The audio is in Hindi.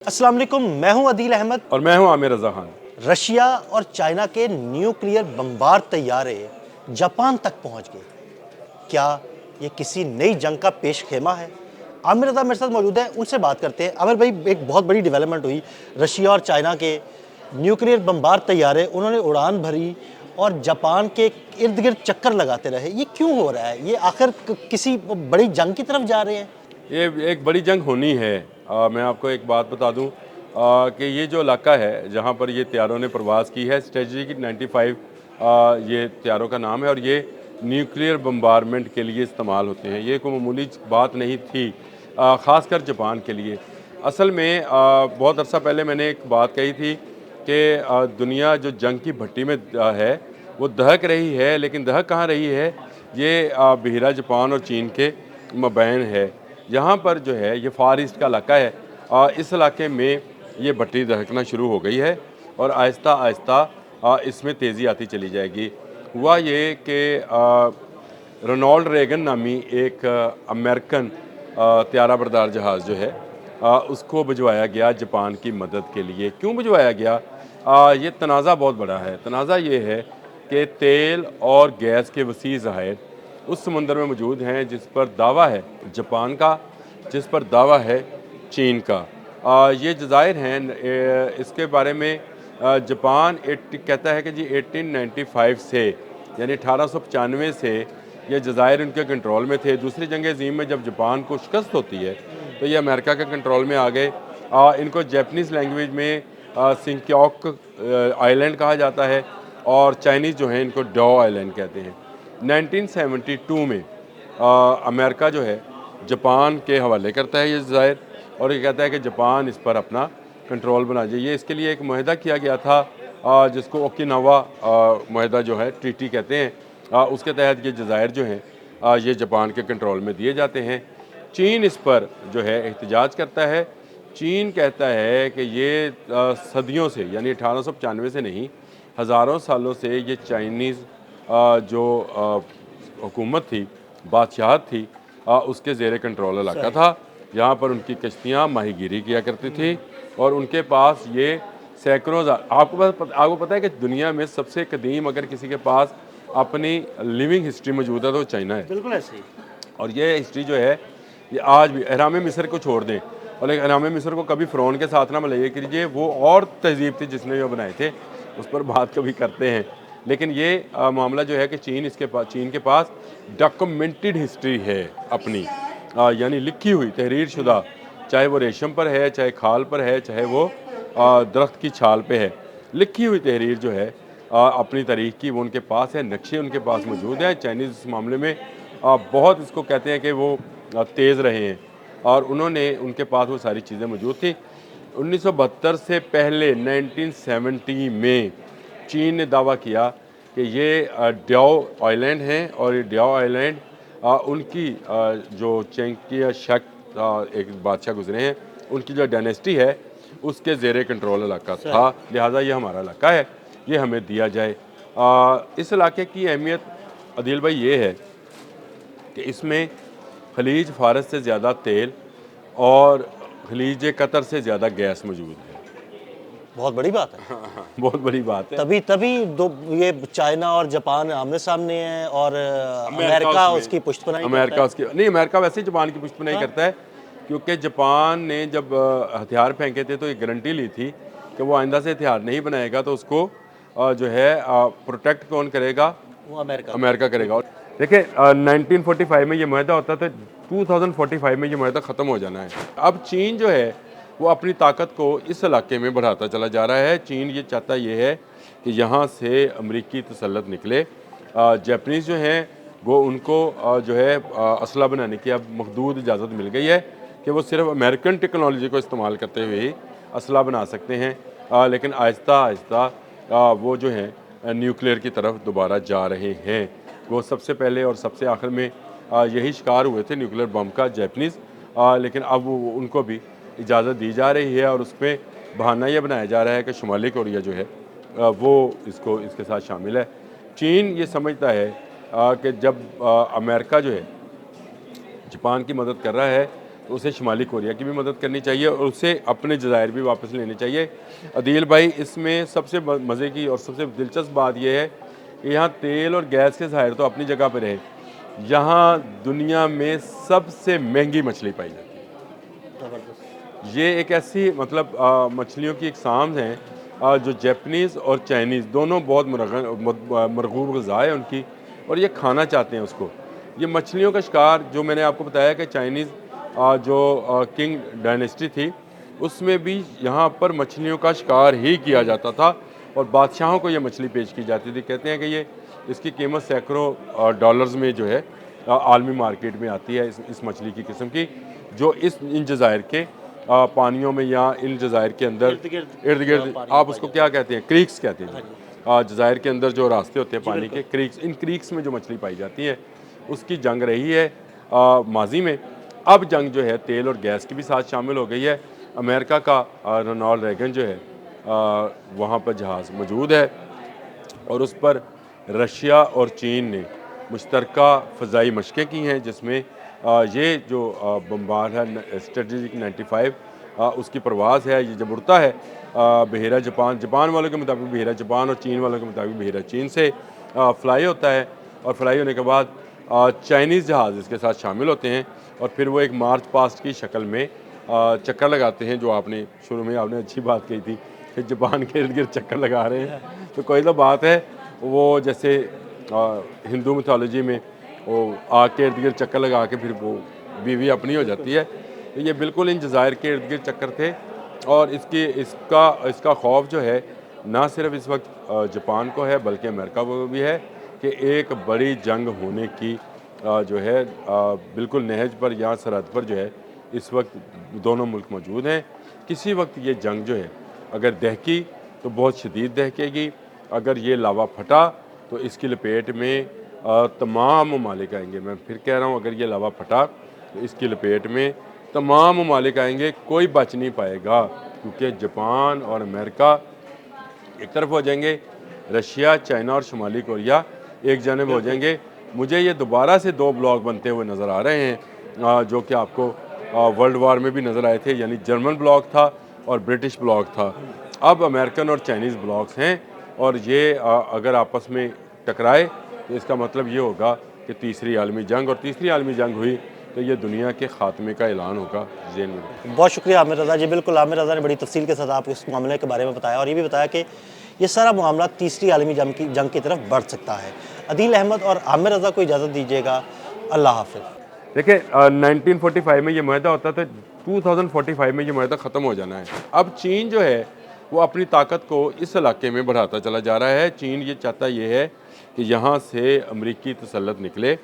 अस्सलाम वालेकुम, मैं हूं अदील अहमद। और मैं हूं आमिर रजा खान। रशिया और चाइना के न्यूक्लियर बमबार तैयारे जापान तक पहुंच गए। क्या ये किसी नई जंग का पेश खेमा है? आमिर रजा मेरे साथ मौजूद है, उनसे बात करते हैं। आमिर भाई, एक बहुत बड़ी डेवलपमेंट हुई। रशिया और चाइना के न्यूक्लियर बमबार तैयारे उन्होंने उड़ान भरी और जापान के इर्द गिर्द चक्कर लगाते रहे। ये क्यों हो रहा है? ये आखिर किसी बड़ी जंग की तरफ जा रहे हैं? ये एक बड़ी जंग होनी है। मैं आपको एक बात बता दूं कि ये जो इलाका है जहां पर ये त्यारों ने प्रवास की है, स्ट्रेटजिक 95 ये त्यारों का नाम है और ये न्यूक्लियर बम्बारमेंट के लिए इस्तेमाल होते हैं। ये कोई मामूली बात नहीं थी, ख़ासकर जापान के लिए। असल में बहुत अरसा पहले मैंने एक बात कही थी कि दुनिया जो जंग की भट्टी में है वो दहक रही है, लेकिन दहक कहाँ रही है, ये बहिरा जापान और चीन के मबैन है। यहाँ पर जो है ये फार ईस्ट का इलाका है। इस इलाके में ये भट्टी दहकना शुरू हो गई है और आहिस्ता आहिस्ता इसमें तेज़ी आती चली जाएगी। हुआ ये कि रोनाल्ड रेगन नामी एक अमेरिकन त्यारा बरदार जहाज़ जो है उसको भिजवाया गया जापान की मदद के लिए। क्यों भिजवाया गया? ये तनाज़ा बहुत बड़ा है। तनाज़ा ये है कि तेल और गैस के वसी ज़खायर उस समुंदर में मौजूद हैं जिस पर दावा है जापान का, जिस पर दावा है चीन का। ये जज़ायर हैं, इसके बारे में जापान कहता है कि जी 1895 से यानी 1895 से ये जज़ायर उनके कंट्रोल में थे। दूसरी जंग अज़ीम में जब जापान को शिकस्त होती है तो ये अमेरिका के कंट्रोल में आ गए। इनको जापानीज़ लैंग्वेज में सिंक्योक आइलैंड कहा जाता है और चाइनीज़ जो हैं इनको डो आइलैंड कहते हैं। 1972 में अमेरिका जो है जापान के हवाले करता है ये जज़ायर और ये कहता है कि जापान इस पर अपना कंट्रोल बना जाए। इसके लिए एक मुआहदा किया गया था जिसको ओकिनावा मुआहदा जो है ट्रीटी कहते हैं। उसके तहत ये जज़ायर जो हैं ये जापान के कंट्रोल में दिए जाते हैं। चीन इस पर जो है एहतजाज करता है। चीन कहता है कि ये सदियों से यानी 1895 से नहीं, हज़ारों सालों से ये चाइनीज़ जो हुकूमत थी, बादशाहत थी, उसके ज़ेर कंट्रोल इलाका था। यहाँ पर उनकी कश्तियाँ माहीगीरी किया करती थी और उनके पास ये सैकड़ों आपको पता है कि दुनिया में सबसे कदीम अगर किसी के पास अपनी लिविंग हिस्ट्री मौजूद है तो चाइना है। बिल्कुल ऐसे ही। और ये हिस्ट्री जो है ये आज भी अहराम मिस्र को छोड़ दें और एक अहराम मिस्र को कभी फ़िरौन के साथ ना मिलाइए कीजिए, वो और तहजीब थी जिसने जो बनाए थे, उस पर बात कभी करते हैं। लेकिन ये मामला जो है कि चीन के पास डॉक्यूमेंटेड हिस्ट्री है अपनी, यानी लिखी हुई तहरीर शुदा, चाहे वो रेशम पर है, चाहे खाल पर है, चाहे वो दरख्त की छाल पे है, लिखी हुई तहरीर जो है अपनी तारीख की वो उनके पास है, नक्शे उनके पास मौजूद हैं। चाइनीज़ इस मामले में बहुत इसको कहते हैं कि वो तेज़ रहे हैं और उन्होंने उनके पास वो सारी चीज़ें मौजूद थी। 1972 से पहले 1970 में चीन ने दावा किया कि ये ड्याओ आइलैंड हैं और ये ड्याओ आइलैंड उनकी जो चेंकिया शक एक बादशाह गुजरे हैं उनकी जो डायनेस्टी है उसके ज़ेरे कंट्रोल इलाका था, लिहाजा ये हमारा इलाका है, ये हमें दिया जाए। इस इलाके की अहमियत अदील भाई ये है कि इसमें खलीज फारस से ज़्यादा तेल और खलीज कतर से ज़्यादा गैस मौजूद है। बहुत बड़ी बात है। बहुत बड़ी बात है। तभी तभी दो ये चाइना और जापान आमने सामने हैं और अमेरिका उसकी पुष्टपनाही करता है। अमेरिका वैसे ही जापान की पुष्टपनाही करता है क्योंकि जापान ने जब हथियार फेंके थे तो एक गारंटी ली थी कि वो आइंदा से हथियार नहीं बनाएगा, तो उसको जो है प्रोटेक्ट कौन करेगा? वो अमेरिका करेगा। देखिए 1945 में ये मुआहदा होता था, 2045 में ये मुआहदा ख़त्म हो जाना है। अब चीन जो है वो अपनी ताकत को इस इलाके में बढ़ाता चला जा रहा है। चीन ये चाहता ये है कि यहाँ से अमरीकी तसल्लुत निकले। जापानीज़ जो हैं वो उनको जो है असला बनाने की अब महदूद इजाज़त मिल गई है कि वो सिर्फ अमेरिकन टेक्नोलॉजी को इस्तेमाल करते हुए ही असला बना सकते हैं। लेकिन आहिस्ता आहिस्ता वो जो हैं न्यूक्लियर की तरफ दोबारा जा रहे हैं। वो सबसे पहले और सबसे आखिर में यही शिकार हुए थे न्यूक्लियर बम का जापानीज़, लेकिन अब उनको भी इजाज़त दी जा रही है और उसमें बहाना ये बनाया जा रहा है कि शुमाली कोरिया जो है वो इसके साथ शामिल है। चीन ये समझता है कि जब अमेरिका जो है जापान की मदद कर रहा है तो उसे शुमाली कोरिया की भी मदद करनी चाहिए और उसे अपने जज़ायर भी वापस लेने चाहिए। अदील भाई, इसमें सबसे मज़े की और सबसे दिलचस्प बात यह है कि यहाँ तेल और गैस के ज़ाहिर तो अपनी जगह पर रहे, यहाँ दुनिया में सबसे महंगी मछली पाई जाती है। ये एक ऐसी मतलब मछलियों की इकसाम है जो जापानीज़ और चाइनीज़ दोनों बहुत मरगूब ग़िज़ा है उनकी, और ये खाना चाहते हैं उसको। ये मछलियों का शिकार, जो मैंने आपको बताया कि चाइनीज़ जो किंग डायनेस्टी थी, उसमें भी यहाँ पर मछलियों का शिकार ही किया जाता था और बादशाहों को ये मछली पेश की जाती थी। कहते हैं कि ये इसकी कीमत सैकड़ों डॉलर्स में जो है आलमी मार्केट में आती है इस मछली की किस्म की, जो इन जज़ायर के पानियों में या इन जज़ायर के अंदर इर्द गिर्द, आप उसको क्या कहते हैं, क्रीक्स कहते हैं। जज़ायर के अंदर जो रास्ते होते हैं पानी के, क्रीक्स, इन क्रीक्स में जो मछली पाई जाती है उसकी जंग रही है माजी में। अब जंग जो है तेल और गैस की भी साथ शामिल हो गई है। अमेरिका का रोनाल्ड रेगन जो है वहाँ पर जहाज़ मौजूद है और उस पर रशिया और चीन ने मुश्तरका फ़ज़ाई मशक़ें की हैं, जिसमें ये जो बम्बार है स्ट्रेटेजिक 95 उसकी परवाज़ है। ये जब उड़ता है बहेरा जापान वालों के मुताबिक बहेरा जापान और चीन वालों के मुताबिक बहेरा चीन से फ्लाई होता है, और फ्लाई होने के बाद चाइनीज़ जहाज़ इसके साथ शामिल होते हैं और फिर वो एक मार्च पास्ट की शक्ल में चक्कर लगाते हैं। जो आपने शुरू में आपने अच्छी बात कही थी कि जापान के इर्द गिर्द चक्कर लगा रहे हैं, तो कोई तो बात है। वो जैसे हिंदू मिथोलॉजी में वो आग के इर्द गिर्द चक्कर लगा के फिर वो बीवी अपनी हो जाती है, तो ये बिल्कुल इन जज़ायर के इर्द गिर्द चक्कर थे। और इसका खौफ जो है ना सिर्फ इस वक्त जापान को है बल्कि अमेरिका को भी है कि एक बड़ी जंग होने की जो है बिल्कुल नहज पर या सरहद पर जो है इस वक्त दोनों मुल्क मौजूद हैं। किसी वक्त ये जंग जो है अगर दहकी तो बहुत शदीद दहकेगी, अगर ये लावा फटा तो इसकी लपेट में तमाम ममालिक आएंगे। मैं फिर कह रहा हूँ, अगर ये लावा फटा तो इसकी लपेट में तमाम ममालिक आएंगे, कोई बच नहीं पाएगा, क्योंकि जापान और अमेरिका एक तरफ हो जाएंगे, रशिया, चाइना और शुमाली कोरिया एक जानब हो जाएंगे। मुझे ये दोबारा से दो ब्लॉक बनते हुए नज़र आ रहे हैं जो कि आपको वर्ल्ड वार में भी नज़र आए थे, यानी जर्मन ब्लॉक था और ब्रिटिश ब्लॉक था। अब अमेरिकन और चाइनीज़ ब्लॉक्स हैं और ये अगर आपस में टकराए तो इसका मतलब ये होगा कि तीसरी आलमी जंग, और तीसरी आलमी जंग हुई तो ये दुनिया के ख़ात्मे का ऐलान होगा। ज़हन में बहुत शुक्रिया आमिर रज़ा जी। बिल्कुल, आमिर रज़ा ने बड़ी तफसील के साथ आपको इस मामले के बारे में बताया और ये भी बताया कि ये सारा मामला तीसरी आलमी जंग की तरफ बढ़ सकता है। अदील अहमद और आमिर रज़ा को इजाज़त दीजिएगा। अल्लाह हाफ़िज़। देखिए 1945 में ये माहदा होता था, 2045 में ये माहदा ख़त्म हो जाना है। अब चीन जो है वो अपनी ताकत को इस इलाके में बढ़ाता चला जा रहा है। चीन ये चाहता ये है कि यहाँ से अमरीकी तसल्लुत निकले